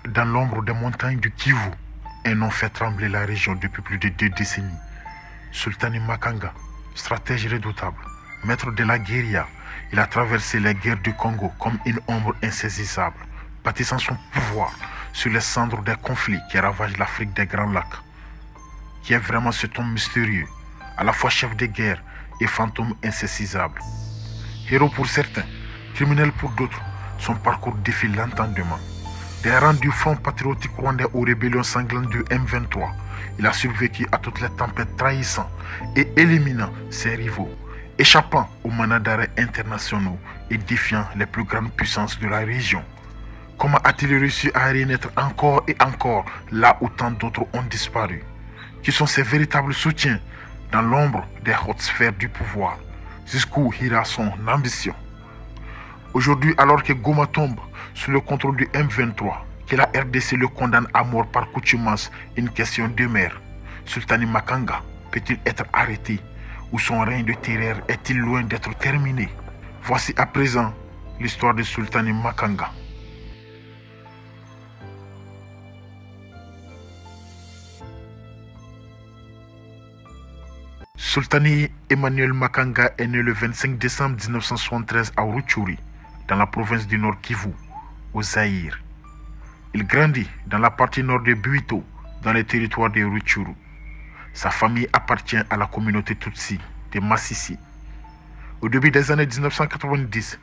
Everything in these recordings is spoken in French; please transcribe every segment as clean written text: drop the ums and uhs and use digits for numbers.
dans l'ombre des montagnes du Kivu, un nom fait trembler la région depuis plus de 2 décennies. Sultani Makanga, stratège redoutable, maître de la guérilla, il a traversé les guerres du Congo comme une ombre insaisissable, bâtissant son pouvoir sur les cendres des conflits qui ravagent l'Afrique des Grands Lacs. Qui est vraiment cet homme mystérieux, à la fois chef de guerre et fantôme insaisissable. Héros pour certains, criminel pour d'autres, son parcours défie l'entendement. Des rangs du Front patriotique rwandais aux rébellions sanglantes du M23, il a survécu à toutes les tempêtes trahissant et éliminant ses rivaux, échappant aux manats d'arrêt internationaux et défiant les plus grandes puissances de la région. Comment a-t-il réussi à renaître encore et encore là où tant d'autres ont disparu? Qui sont ses véritables soutiens dans l'ombre des hautes sphères du pouvoir? Jusqu'où ira son ambition? Aujourd'hui, alors que Goma tombe sous le contrôle du M23, que la RDC le condamne à mort par coutumance, une question demeure. Sultani Makanga peut-il être arrêté ou son règne de terreur est-il loin d'être terminé? Voici à présent l'histoire de Sultani Makanga. Sultani Emmanuel Makanga est né le 25 décembre 1973 à Rutshuru, dans la province du Nord Kivu, au Zaïre. Il grandit dans la partie nord de Buito, dans le territoire de Rutshuru. Sa famille appartient à la communauté Tutsi de Masisi. Au début des années 1990,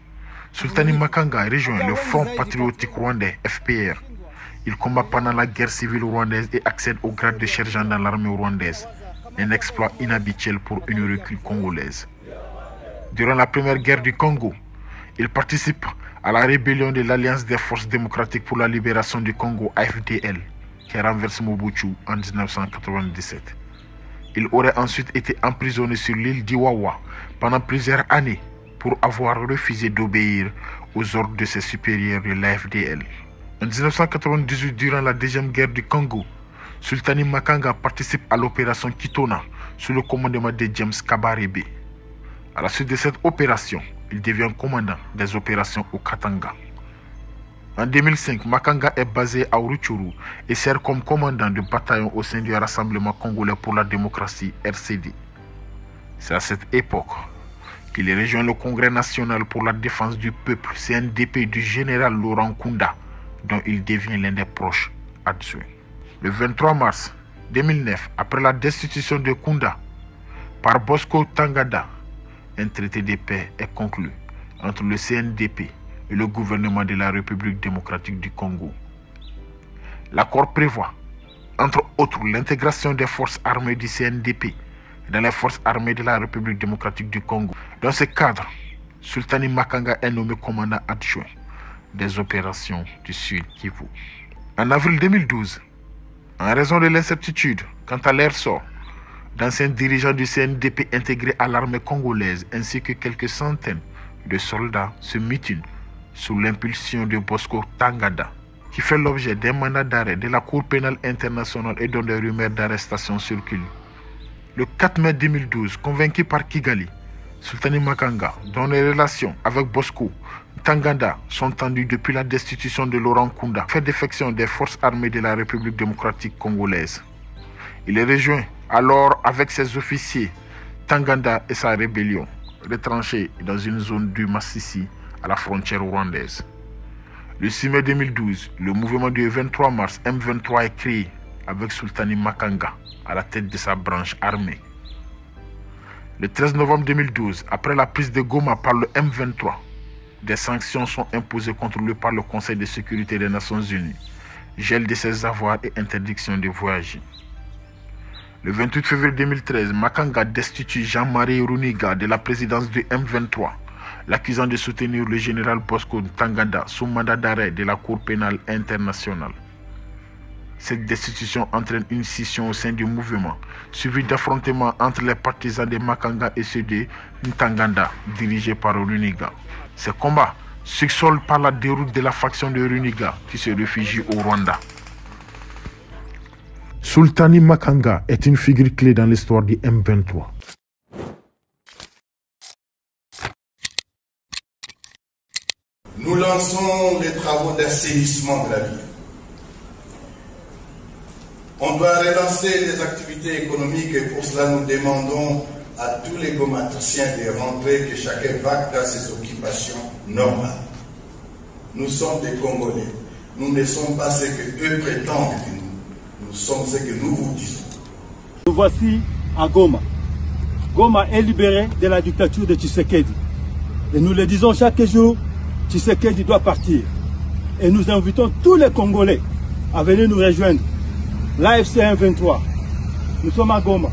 Sultani Makanga rejoint le Front patriotique rwandais FPR. Il combat pendant la guerre civile rwandaise et accède au grade de sergent dans l'armée rwandaise. Un exploit inhabituel pour une recrue congolaise. Durant la première guerre du Congo, il participe à la rébellion de l'Alliance des forces démocratiques pour la libération du Congo, AFDL, qui renverse Mobutu en 1997. Il aurait ensuite été emprisonné sur l'île d'Iwawa pendant plusieurs années pour avoir refusé d'obéir aux ordres de ses supérieurs de l'AFDL. En 1998, durant la deuxième guerre du Congo, Sultani Makanga participe à l'opération Kitona sous le commandement de James Kabarebe. À la suite de cette opération, il devient commandant des opérations au Katanga. En 2005, Makanga est basé à Rutshuru et sert comme commandant de bataillon au sein du Rassemblement congolais pour la démocratie RCD. C'est à cette époque qu'il rejoint le Congrès national pour la défense du peuple CNDP du général Laurent Nkunda, dont il devient l'un des proches adjoints. Le 23 mars 2009, après la destitution de Nkunda par Bosco Ntaganda, un traité de paix est conclu entre le CNDP et le gouvernement de la République démocratique du Congo. L'accord prévoit, entre autres, l'intégration des forces armées du CNDP dans les forces armées de la République démocratique du Congo. Dans ce cadre, Sultani Makanga est nommé commandant adjoint des opérations du Sud Kivu. En avril 2012, en raison de l'incertitude quant à leur sort, d'anciens dirigeants du CNDP intégrés à l'armée congolaise ainsi que quelques centaines de soldats se mutinent sous l'impulsion de Bosco Ntaganda, qui fait l'objet d'un mandat d'arrêt de la Cour pénale internationale et dont des rumeurs d'arrestation circulent. Le 4 mai 2012, convaincu par Kigali, Sultani Makanga, dont les relations avec Bosco Ntaganda sont tendues depuis la destitution de Laurent Nkunda, fait défection des forces armées de la République démocratique congolaise. Il est rejoint alors avec ses officiers, Ntaganda et sa rébellion, retranchés dans une zone du Masisi à la frontière rwandaise. Le 6 mai 2012, le mouvement du 23 mars M23 est créé avec Sultani Makanga à la tête de sa branche armée. Le 13 novembre 2012, après la prise de Goma par le M23, des sanctions sont imposées contre lui par le Conseil de sécurité des Nations Unies, gel de ses avoirs et interdiction de voyager. Le 28 février 2013, Makanga destitue Jean-Marie Runiga de la présidence du M23, l'accusant de soutenir le général Bosco Ntaganda sous mandat d'arrêt de la Cour pénale internationale. Cette destitution entraîne une scission au sein du mouvement, suivie d'affrontements entre les partisans de Makanga et ceux de Ntaganda, dirigés par Runiga. Ces combats succèdent par la déroute de la faction de Runiga qui se réfugie au Rwanda. Sultani Makanga est une figure clé dans l'histoire du M23. Nous lançons les travaux d'assainissement de la ville. On doit relancer les activités économiques et pour cela nous demandons à tous les gomatriciens de rentrer, que chacun vaque dans ses occupations normales. Nous sommes des Congolais. Nous ne sommes pas ce qu'eux prétendent de nous. Nous sommes ce que nous vous disons. Nous voici à Goma. Goma est libéré de la dictature de Tshisekedi. Et nous le disons chaque jour, Tshisekedi doit partir. Et nous invitons tous les Congolais à venir nous rejoindre. L'AFC 123. Nous sommes à Goma.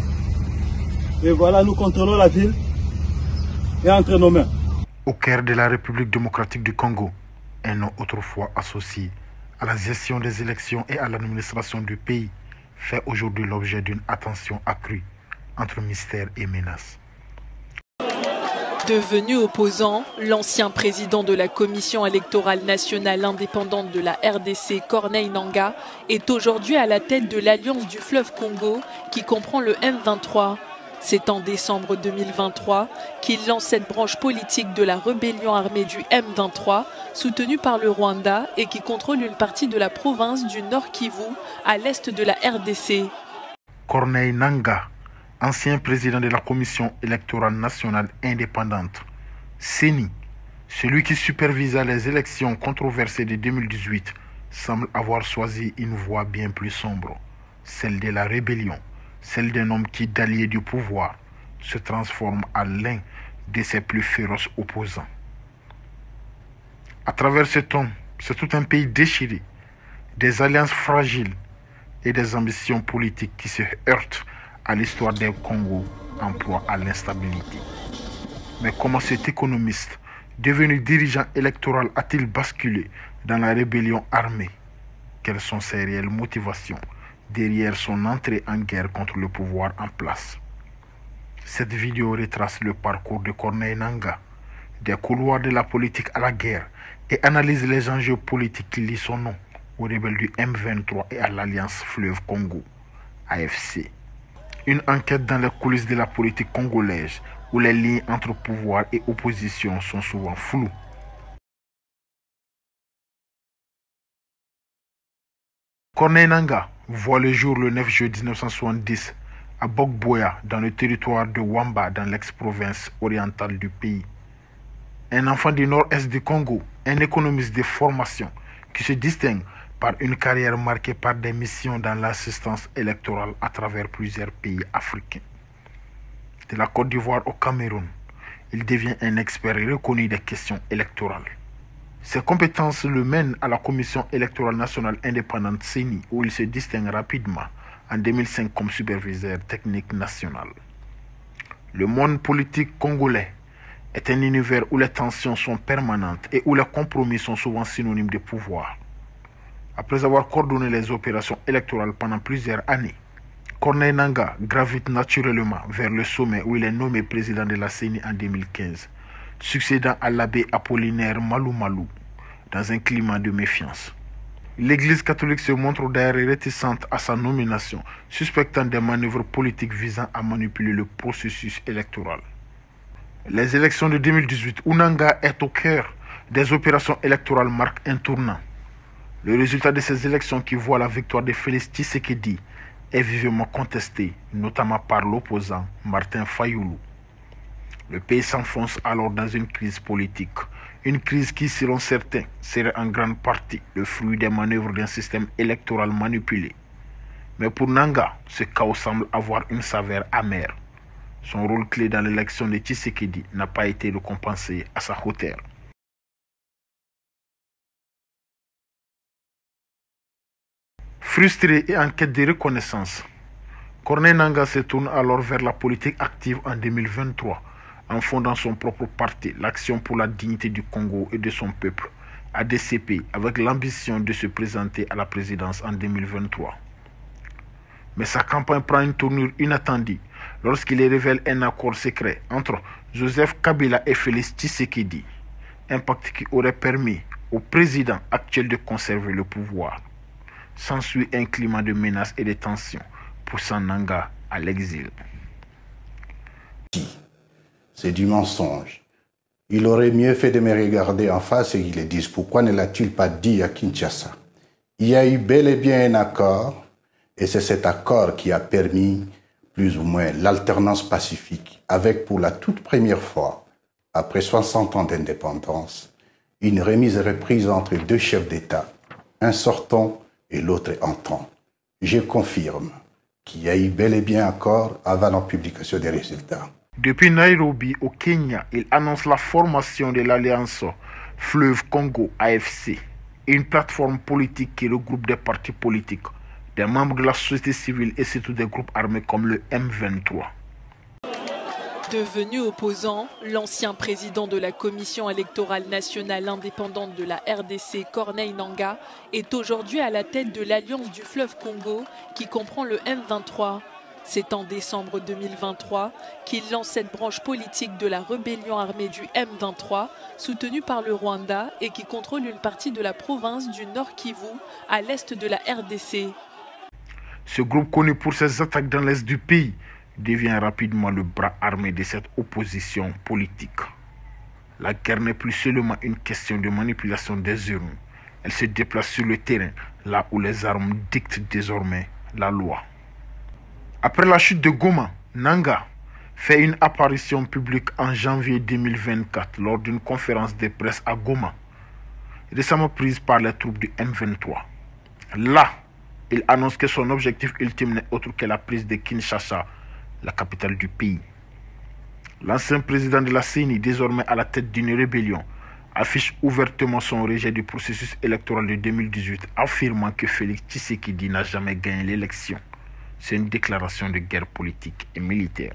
Et voilà, nous contrôlons la ville et entre nos mains. Au cœur de la République démocratique du Congo, un nom autrefois associé à la gestion des élections et à l'administration du pays, fait aujourd'hui l'objet d'une attention accrue entre mystère et menace. Devenu opposant, l'ancien président de la Commission électorale nationale indépendante de la RDC, Corneille Nangaa, est aujourd'hui à la tête de l'Alliance du fleuve Congo qui comprend le M23. C'est en décembre 2023 qu'il lance cette branche politique de la rébellion armée du M23, soutenue par le Rwanda et qui contrôle une partie de la province du Nord Kivu, à l'est de la RDC. Corneille Nangaa, ancien président de la Commission électorale nationale indépendante, CENI, celui qui supervisa les élections controversées de 2018, semble avoir choisi une voie bien plus sombre, celle de la rébellion, celle d'un homme qui, d'allié du pouvoir, se transforme en l'un de ses plus féroces opposants. À travers cet homme, c'est tout un pays déchiré, des alliances fragiles et des ambitions politiques qui se heurtent à l'histoire des Congo en proie à l'instabilité. Mais comment cet économiste, devenu dirigeant électoral, a-t-il basculé dans la rébellion armée? Quelles sont ses réelles motivations derrière son entrée en guerre contre le pouvoir en place? Cette vidéo retrace le parcours de Corneille Nangaa, des couloirs de la politique à la guerre, et analyse les enjeux politiques qui lient son nom aux rebelles du M23 et à l'Alliance Fleuve Congo, AFC. Une enquête dans les coulisses de la politique congolaise où les liens entre pouvoir et opposition sont souvent floues. Corneille Nangaa voit le jour le 9 juillet 1970 à Bokboya, dans le territoire de Wamba, dans l'ex-province orientale du pays. Un enfant du nord-est du Congo, un économiste de formation qui se distingue par une carrière marquée par des missions dans l'assistance électorale à travers plusieurs pays africains. De la Côte d'Ivoire au Cameroun, il devient un expert reconnu des questions électorales. Ses compétences le mènent à la Commission électorale nationale indépendante CENI, où il se distingue rapidement en 2005 comme superviseur technique national. Le monde politique congolais est un univers où les tensions sont permanentes et où les compromis sont souvent synonymes de pouvoir. Après avoir coordonné les opérations électorales pendant plusieurs années, Corneille Nangaa gravite naturellement vers le sommet où il est nommé président de la CENI en 2015, succédant à l'abbé Apollinaire Malou Malou, dans un climat de méfiance. L'Église catholique se montre d'ailleurs réticente à sa nomination, suspectant des manœuvres politiques visant à manipuler le processus électoral. Les élections de 2018, où Nangaa est au cœur des opérations électorales, marquent un tournant. Le résultat de ces élections, qui voit la victoire de Félix Tshisekedi, est vivement contesté, notamment par l'opposant Martin Fayoulou. Le pays s'enfonce alors dans une crise politique, une crise qui, selon certains, serait en grande partie le fruit des manœuvres d'un système électoral manipulé. Mais pour Nangaa, ce chaos semble avoir une saveur amère. Son rôle clé dans l'élection de Tshisekedi n'a pas été récompensé à sa hauteur. Frustré et en quête de reconnaissance, Corneille Nangaa se tourne alors vers la politique active en 2023 en fondant son propre parti, l'Action pour la dignité du Congo et de son peuple, ADCP, avec l'ambition de se présenter à la présidence en 2023. Mais sa campagne prend une tournure inattendue lorsqu'il révèle un accord secret entre Joseph Kabila et Félix Tshisekedi, un pacte qui aurait permis au président actuel de conserver le pouvoir. S'ensuit un climat de menaces et de tensions, poussant Nangaa à l'exil. C'est du mensonge. Il aurait mieux fait de me regarder en face et qu'il le dise. Pourquoi ne l'a-t-il pas dit à Kinshasa? Il y a eu bel et bien un accord, Et c'est cet accord qui a permis plus ou moins l'alternance pacifique avec pour la toute première fois, après 60 ans d'indépendance, une remise et reprise entre deux chefs d'État, un sortant et l'autre entrant. Je confirme qu'il y a eu bel et bien accord avant la publication des résultats. Depuis Nairobi, au Kenya, il annonce la formation de l'Alliance Fleuve Congo AFC, une plateforme politique qui regroupe des partis politiques, des membres de la société civile et surtout des groupes armés comme le M23. Devenu opposant, l'ancien président de la Commission électorale nationale indépendante de la RDC, Corneille Nangaa, est aujourd'hui à la tête de l'Alliance du fleuve Congo qui comprend le M23. C'est en décembre 2023 qu'il lance cette branche politique de la rébellion armée du M23, soutenue par le Rwanda et qui contrôle une partie de la province du Nord Kivu, à l'est de la RDC. Ce groupe, connu pour ses attaques dans l'est du pays, devient rapidement le bras armé de cette opposition politique. La guerre n'est plus seulement une question de manipulation des urnes. Elle se déplace sur le terrain, là où les armes dictent désormais la loi. Après la chute de Goma, Nangaa fait une apparition publique en janvier 2024 lors d'une conférence de presse à Goma, récemment prise par les troupes du M23. Là, il annonce que son objectif ultime n'est autre que la prise de Kinshasa, la capitale du pays. L'ancien président de la CENI, désormais à la tête d'une rébellion, affiche ouvertement son rejet du processus électoral de 2018, affirmant que Félix Tshisekedi n'a jamais gagné l'élection. C'est une déclaration de guerre politique et militaire.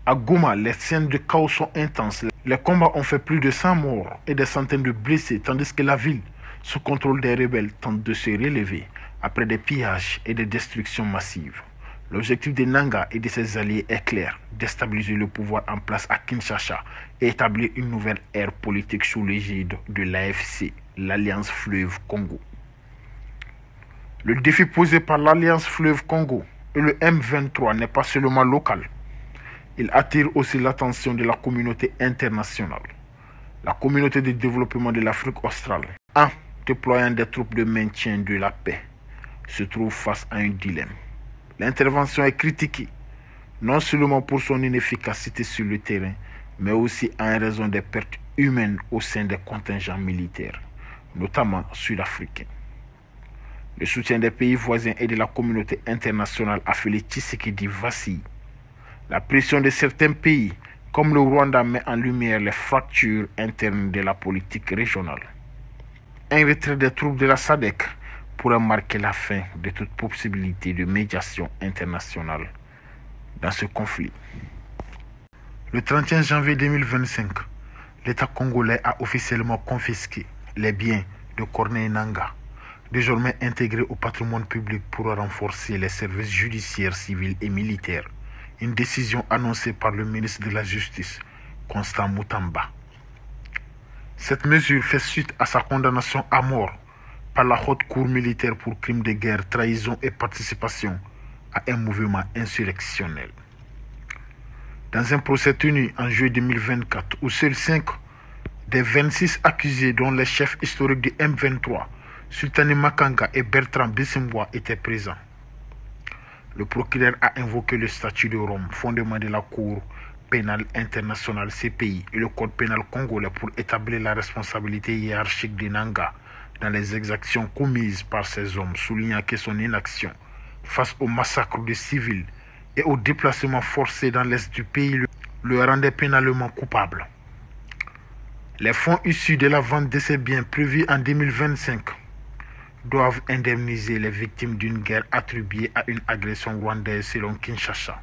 À Goma, les scènes de chaos sont intenses. Les combats ont fait plus de 100 morts et des centaines de blessés, tandis que la ville, sous contrôle des rebelles, tente de se relever après des pillages et des destructions massives. L'objectif de Nangaa et de ses alliés est clair, déstabiliser le pouvoir en place à Kinshasa et établir une nouvelle ère politique sous l'égide de l'AFC, l'Alliance Fleuve Congo. Le défi posé par l'Alliance Fleuve Congo et le M23 n'est pas seulement local. Il attire aussi l'attention de la communauté internationale. La communauté de développement de l'Afrique australe, en déployant des troupes de maintien de la paix, se trouve face à un dilemme. L'intervention est critiquée, non seulement pour son inefficacité sur le terrain, mais aussi en raison des pertes humaines au sein des contingents militaires, notamment sud-africains. Le soutien des pays voisins et de la communauté internationale a fait les Tshisekedi vaciller. La pression de certains pays, comme le Rwanda, met en lumière les fractures internes de la politique régionale. Un retrait des troupes de la SADC pourrait marquer la fin de toute possibilité de médiation internationale dans ce conflit. Le 31 janvier 2025, l'État congolais a officiellement confisqué les biens de Corneille Nangaa, désormais intégrés au patrimoine public pour renforcer les services judiciaires, civils et militaires. Une décision annoncée par le ministre de la Justice, Constant Mutamba. Cette mesure fait suite à sa condamnation à mort par la Haute Cour militaire pour crimes de guerre, trahison et participation à un mouvement insurrectionnel. Dans un procès tenu en juillet 2024, où seuls 5 des 26 accusés, dont les chefs historiques du M23, Sultani Makanga et Bertrand Bisimwa, étaient présents, le procureur a invoqué le statut de Rome, fondement de la Cour pénale internationale CPI et le code pénal congolais pour établir la responsabilité hiérarchique de Nangaa dans les exactions commises par ces hommes, soulignant que son inaction face au massacre de civils et au déplacement forcé dans l'est du pays le rendait pénalement coupable. Les fonds issus de la vente de ces biens prévus en 2025 doivent indemniser les victimes d'une guerre attribuée à une agression rwandaise selon Kinshasa.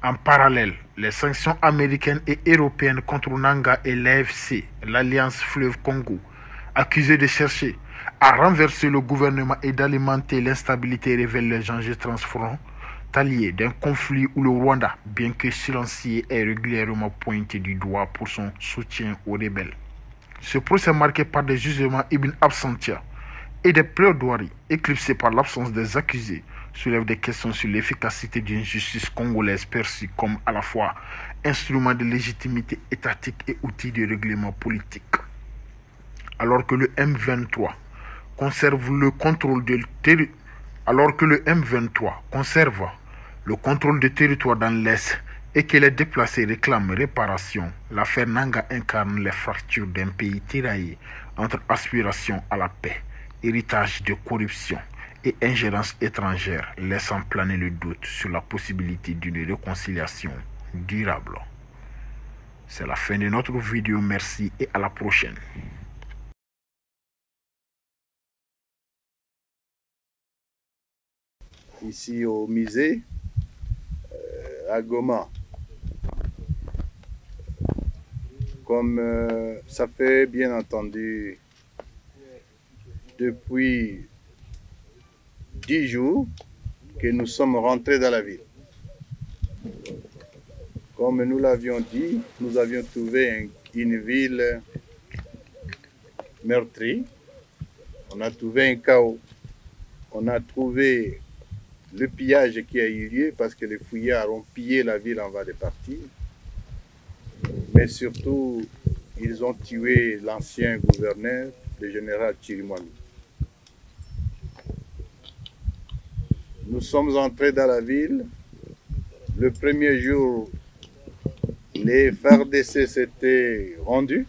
En parallèle, les sanctions américaines et européennes contre Nangaa et l'AFC, l'Alliance Fleuve Congo, accusés de chercher à renverser le gouvernement et d'alimenter l'instabilité, révèlent les enjeux transfrontaliers d'un conflit où le Rwanda, bien que silencieux, est régulièrement pointé du doigt pour son soutien aux rebelles. Ce procès marqué par des jugements ibn absentia et des plaidoiries éclipsées par l'absence des accusés soulève des questions sur l'efficacité d'une justice congolaise perçue comme à la fois instrument de légitimité étatique et outil de règlement politique. Alors que le M23 conserve le contrôle Alors que le M23 conserve le contrôle du territoire dans l'Est et que les déplacés réclament réparation, l'affaire Nanga incarne les fractures d'un pays tiraillé entre aspiration à la paix, héritage de corruption et ingérence étrangère, laissant planer le doute sur la possibilité d'une réconciliation durable. C'est la fin de notre vidéo, merci et à la prochaine. Ici au musée, à Goma. Comme ça fait bien entendu depuis 10 jours que nous sommes rentrés dans la ville. Comme nous l'avions dit, nous avions trouvé une ville meurtrie. On a trouvé un chaos. On a trouvé le pillage qui a eu lieu parce que les fouillards ont pillé la ville en va de partir. Mais surtout, ils ont tué l'ancien gouverneur, le général Chirimwami. Nous sommes entrés dans la ville. Le premier jour, les FARDC s'étaient rendus.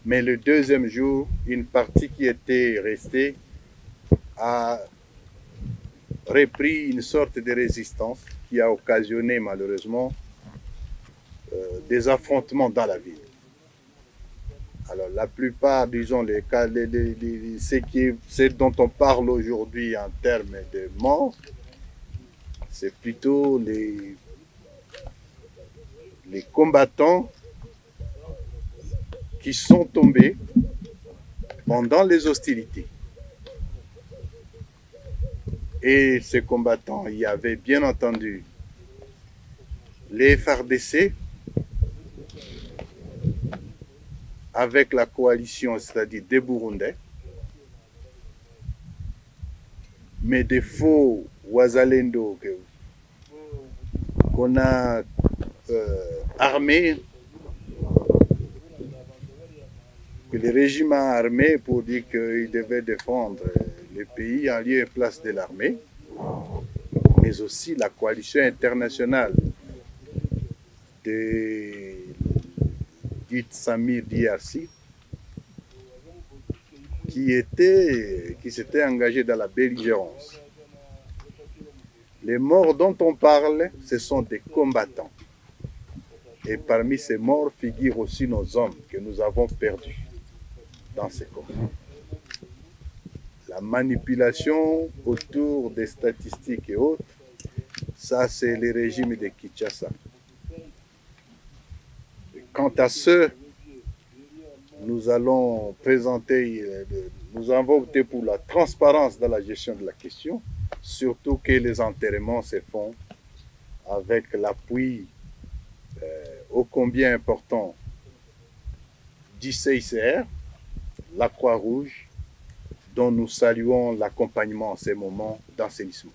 Mais le deuxième jour, une partie qui était restée a repris une sorte de résistance qui a occasionné malheureusement des affrontements dans la ville. Alors la plupart, disons, ce dont on parle aujourd'hui en termes de morts, c'est plutôt les combattants qui sont tombés pendant les hostilités. Et ces combattants, il y avait bien entendu les FARDC avec la coalition, c'est-à-dire des Burundais, mais des faux Wazalendo qu'on a armés, que le régime a armé pour dire qu'il devait défendre le pays en lieu et place de l'armée, mais aussi la coalition internationale de dite Samir DRC qui s'était engagé dans la belligérance. Les morts dont on parle, ce sont des combattants. Et parmi ces morts figurent aussi nos hommes que nous avons perdus dans ces combats. La manipulation autour des statistiques et autres, ça c'est le régime de Kinshasa. Quant à ceux, nous allons présenter, nous avons opté pour la transparence dans la gestion de la question, surtout que les enterrements se font avec l'appui ô combien important du CICR, la Croix-Rouge, dont nous saluons l'accompagnement en ces moments d'assainissement.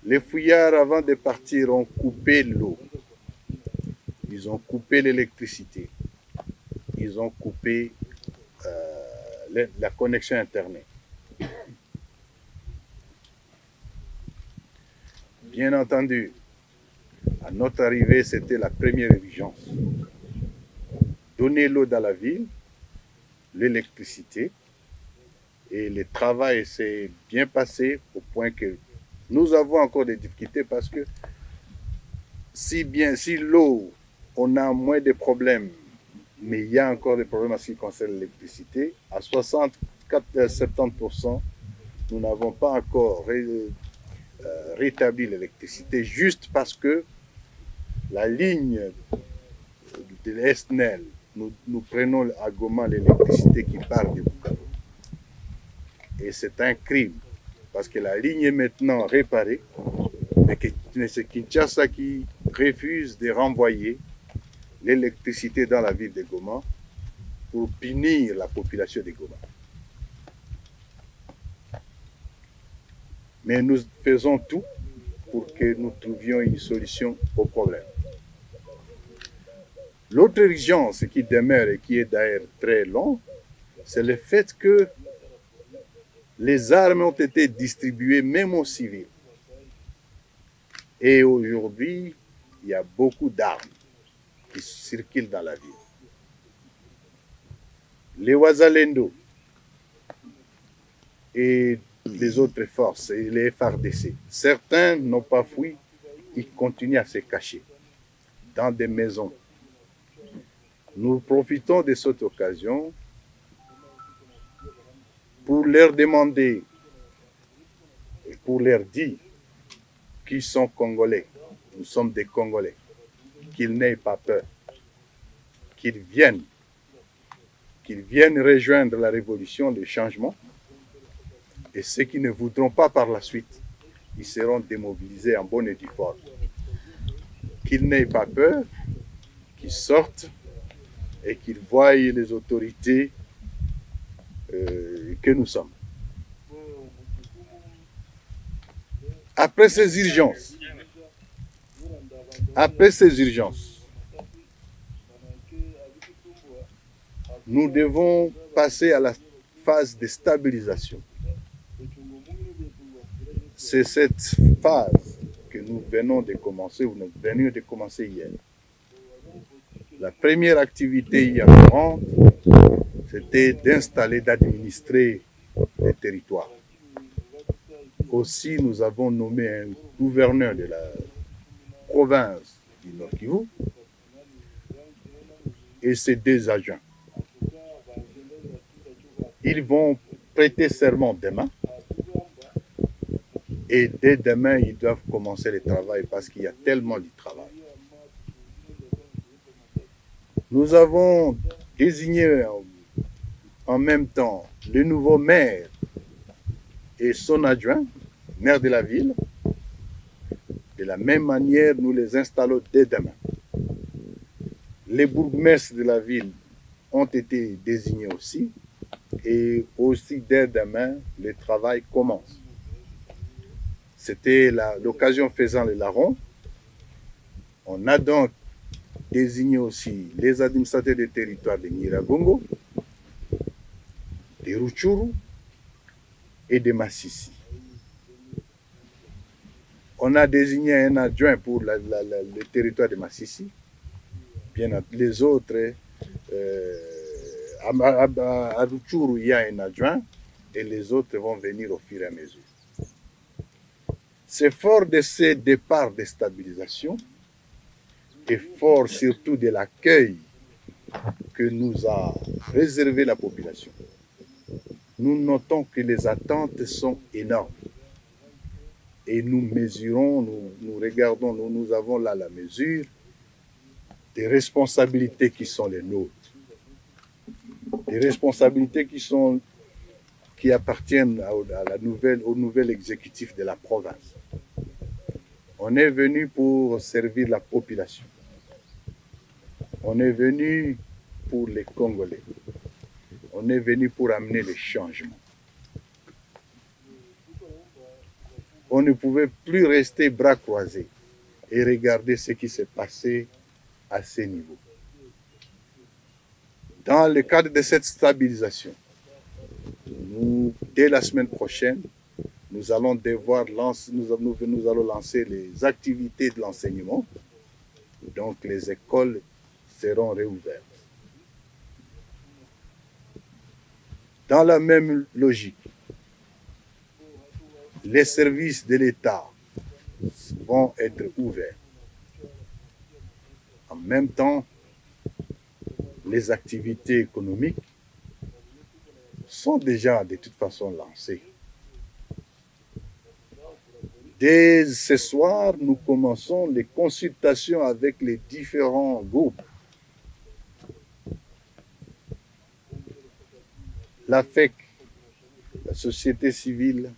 Les fouillards, avant de partir, ont coupé l'eau. Ils ont coupé l'électricité. Ils ont coupé la connexion Internet. Bien entendu, à notre arrivée, c'était la première exigence. Donner l'eau dans la ville, l'électricité, et le travail s'est bien passé au point que nous avons encore des difficultés parce que si l'eau, on a moins de problèmes, mais il y a encore des problèmes en ce qui concerne l'électricité, à 60-70%, nous n'avons pas encore rétabli l'électricité juste parce que la ligne de l'Estnel, nous prenons à Goma l'électricité qui part de Bukavu. Et c'est un crime, parce que la ligne est maintenant réparée, mais c'est Kinshasa qui refuse de renvoyer l'électricité dans la ville de Goma pour punir la population de Goma. Mais nous faisons tout pour que nous trouvions une solution au problème. L'autre urgence qui demeure et qui est d'ailleurs très longue, c'est le fait que les armes ont été distribuées même aux civils. Et aujourd'hui, il y a beaucoup d'armes qui circulent dans la ville. Les Wazalendo et les autres forces, et les FARDC, certains n'ont pas fui, ils continuent à se cacher dans des maisons. Nous profitons de cette occasion pour leur demander et pour leur dire qu'ils sont Congolais, nous sommes des Congolais, qu'ils n'aient pas peur, qu'ils viennent rejoindre la révolution, le changement, et ceux qui ne voudront pas par la suite, ils seront démobilisés en bonne et due forme. Qu'ils n'aient pas peur, qu'ils sortent et qu'ils voient les autorités que nous sommes. Après ces urgences, nous devons passer à la phase de stabilisation. C'est cette phase que nous venions de commencer hier. La première activité hier c'était d'installer, d'administrer les territoires. Aussi, nous avons nommé un gouverneur de la province du Nord Kivu et ses 2 adjoints. Ils vont prêter serment demain et dès demain, ils doivent commencer le travail parce qu'il y a tellement de travail. Nous avons désigné en même temps le nouveau maire et son adjoint, maire de la ville. De la même manière, nous les installons dès demain. Les bourgmestres de la ville ont été désignés aussi. Et aussi, dès demain, le travail commence. C'était l'occasion faisant le larron. On a donc désigné aussi les administrateurs des territoires de Nyiragongo, de Rutshuru et de Massissi. On a désigné un adjoint pour le territoire de Massissi. Bien, les autres, à Rutshuru, il y a un adjoint et les autres vont venir au fur et à mesure. C'est fort de ces départs de stabilisation et fort surtout de l'accueil que nous a réservé la population. Nous notons que les attentes sont énormes. Et nous mesurons, nous regardons, nous avons là la mesure des responsabilités qui sont les nôtres. Des responsabilités qui appartiennent au nouvel exécutif de la province. On est venu pour servir la population. On est venu pour les Congolais. On est venu pour amener le changement. On ne pouvait plus rester bras croisés et regarder ce qui s'est passé à ces niveaux. Dans le cadre de cette stabilisation, dès la semaine prochaine, nous allons lancer les activités de l'enseignement. Donc les écoles seront réouvertes. Dans la même logique, les services de l'État vont être ouverts. En même temps, les activités économiques sont déjà de toute façon lancées. Dès ce soir, nous commençons les consultations avec les différents groupes. La FEC, la société civile,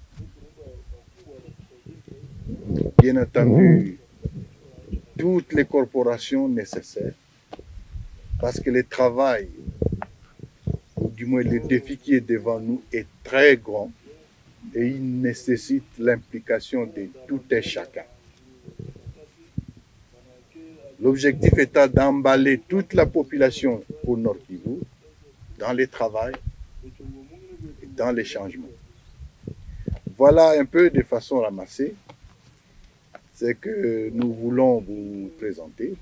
bien entendu, toutes les corporations nécessaires, parce que le travail, ou du moins le défi qui est devant nous, est très grand et il nécessite l'implication de tout et chacun. L'objectif étant d'emballer toute la population au Nord Kivu dans le travail et dans les changements. Voilà un peu de façon ramassée ce que nous voulons vous présenter.